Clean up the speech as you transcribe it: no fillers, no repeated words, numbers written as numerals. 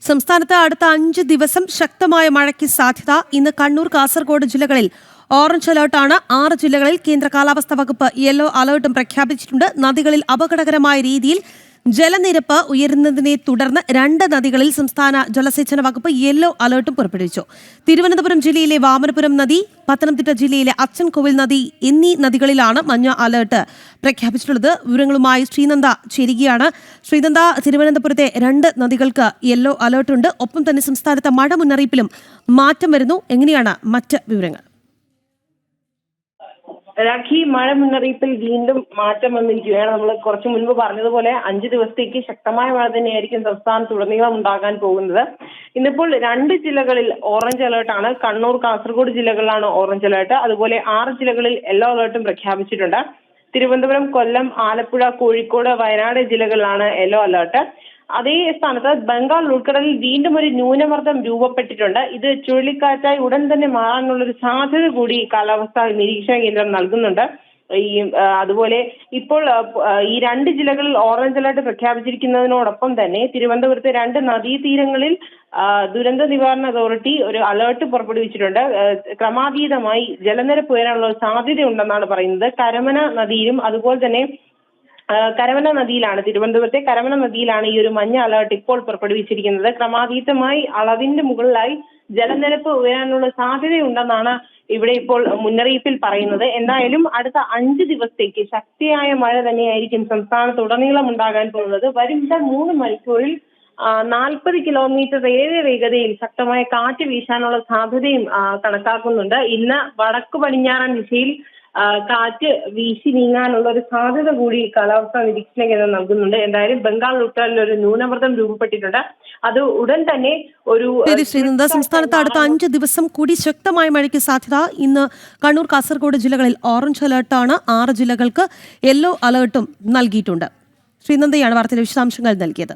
സംസ്ഥാനത്ത് അടുത്ത 5 ദിവസം ശക്തമായ മഴയ്ക്ക് സാധ്യത. ഇന്ന് കണ്ണൂർ, കാസർഗോഡ് ജില്ലകളിൽ ഓറഞ്ച് അലർട്ടാണ്. 6 ജില്ലകളിൽ കേന്ദ്ര കാലാവസ്ഥാ വകുപ്പ് യെല്ലോ അലർട്ടും പ്രഖ്യാപിച്ചിട്ടുണ്ട്. നദികളിൽ അപകടകരമായ രീതിയിൽ ജലനിരപ്പ് ഉയരുന്നതിനെ തുടർന്ന് 2 നദികളിൽ സംസ്ഥാന ജലസേചന വകുപ്പ് യെല്ലോ അലർട്ടും പുറപ്പെടുവിച്ചു. തിരുവനന്തപുരം ജില്ലയിലെ വാമനപുരം നദി, പത്തനംതിട്ട ജില്ലയിലെ അച്ചൻകോവിൽ നദി എന്നീ നദികളിലാണ് മഞ്ഞ അലർട്ട് പ്രഖ്യാപിച്ചിട്ടുള്ളത്. വിവരങ്ങളുമായി ശ്രീനന്ദ ചേരുകയാണ്. ശ്രീനന്ദ, തിരുവനന്തപുരത്തെ 2 നദികൾക്ക് യെല്ലോ അലർട്ടുണ്ട്. ഒപ്പം തന്നെ സംസ്ഥാനത്തെ മഴ മുന്നറിയിപ്പിലും മാറ്റം വരുന്നു. എങ്ങനെയാണ് മറ്റ് വിവരങ്ങൾ? രാഖി, മഴ മുന്നറിയിപ്പിൽ വീണ്ടും മാറ്റം വന്നിരിക്കുകയാണ്. നമ്മൾ കുറച്ചു മുൻപ് പറഞ്ഞതുപോലെ 5 ദിവസത്തേക്ക് ശക്തമായ മഴ തന്നെയായിരിക്കും സംസ്ഥാനത്തുടനീളം ഉണ്ടാകാൻ പോകുന്നത്. ഇന്നിപ്പോൾ 2 ജില്ലകളിൽ ഓറഞ്ച് അലേർട്ടാണ്. കണ്ണൂർ, കാസർഗോഡ് ജില്ലകളിലാണ് ഓറഞ്ച് അലേർട്ട്. അതുപോലെ 6 ജില്ലകളിൽ യെല്ലോ അലേർട്ടും പ്രഖ്യാപിച്ചിട്ടുണ്ട്. തിരുവനന്തപുരം, കൊല്ലം, ആലപ്പുഴ, കോഴിക്കോട്, വയനാട് ജില്ലകളിലാണ് യെല്ലോ അലേർട്ട്. അതേ സ്ഥാനത്ത് ബംഗാൾ ഉൾക്കടലിൽ വീണ്ടും ഒരു ന്യൂനമർദ്ദം രൂപപ്പെട്ടിട്ടുണ്ട്. ഇത് ചുഴലിക്കാറ്റായി ഉടൻ തന്നെ മാറാനുള്ള ഒരു സാധ്യത കൂടി കാലാവസ്ഥാ നിരീക്ഷണ കേന്ദ്രം നൽകുന്നുണ്ട്. അതുപോലെ ഇപ്പോൾ ഈ 2 ജില്ലകളിൽ ഓറഞ്ച് അലർട്ട് പ്രഖ്യാപിച്ചിരിക്കുന്നതിനോടൊപ്പം തന്നെ തിരുവനന്തപുരത്തെ 2 നദീതീരങ്ങളിൽ ദുരന്ത നിവാരണ അതോറിറ്റി ഒരു അലർട്ട് പുറപ്പെടുവിച്ചിട്ടുണ്ട്. ക്രമാതീതമായി ജലനിരപ്പ് ഉയരാനുള്ള സാധ്യതയുണ്ടെന്നാണ് പറയുന്നത്. കരമന നദിയിലും അതുപോലെ തന്നെ കരമന നദിയിലാണ്, തിരുവനന്തപുരത്തെ കരമന നദിയിലാണ് ഈ ഒരു മഞ്ഞ അലർട്ട് ഇപ്പോൾ പുറപ്പെടുവിച്ചിരിക്കുന്നത്. ക്രമാതീതമായി അളവിന്റെ മുകളിലായി ജലനിരപ്പ് ഉയരാനുള്ള സാധ്യതയുണ്ടെന്നാണ് ഇവിടെ ഇപ്പോൾ മുന്നറിയിപ്പിൽ പറയുന്നത്. എന്തായാലും അടുത്ത 5 ദിവസത്തേക്ക് ശക്തിയായ മഴ തന്നെയായിരിക്കും സംസ്ഥാനത്തുടനീളം ഉണ്ടാകാൻ പോകുന്നത്. വരും 3 മണിക്കൂറിൽ 40 കിലോമീറ്റർ വേഗതയിൽ ശക്തമായ കാറ്റ് വീശാനുള്ള സാധ്യതയും കണക്കാക്കുന്നുണ്ട്. ഇന്ന് വടക്കു പടിഞ്ഞാറൻ ദിശയിൽ കാറ്റ് വീശി നീങ്ങാനുള്ള ഒരു സാധ്യത കൂടി കാലാവസ്ഥാ നിരീക്ഷണ കേന്ദ്രം നൽകുന്നുണ്ട്. എന്തായാലും ബംഗാൾ ഉൾക്കടലിൽ ഒരു ന്യൂനമർദ്ദം രൂപപ്പെട്ടിട്ടുണ്ട്. അത് ഉടൻ തന്നെ ഒരു സംസ്ഥാനത്ത് അടുത്ത 5 ദിവസം കൂടി ശക്തമായ മഴയ്ക്ക് സാധ്യത. ഇന്ന് കണ്ണൂർ, കാസർഗോഡ് ജില്ലകളിൽ ഓറഞ്ച് അലർട്ടാണ്. 6 ജില്ലകൾക്ക് യെല്ലോ അലർട്ടും നൽകിയിട്ടുണ്ട്. ശ്രീനന്ദയാണ് വാർത്തയിലെ വിശദാംശങ്ങൾ നൽകിയത്.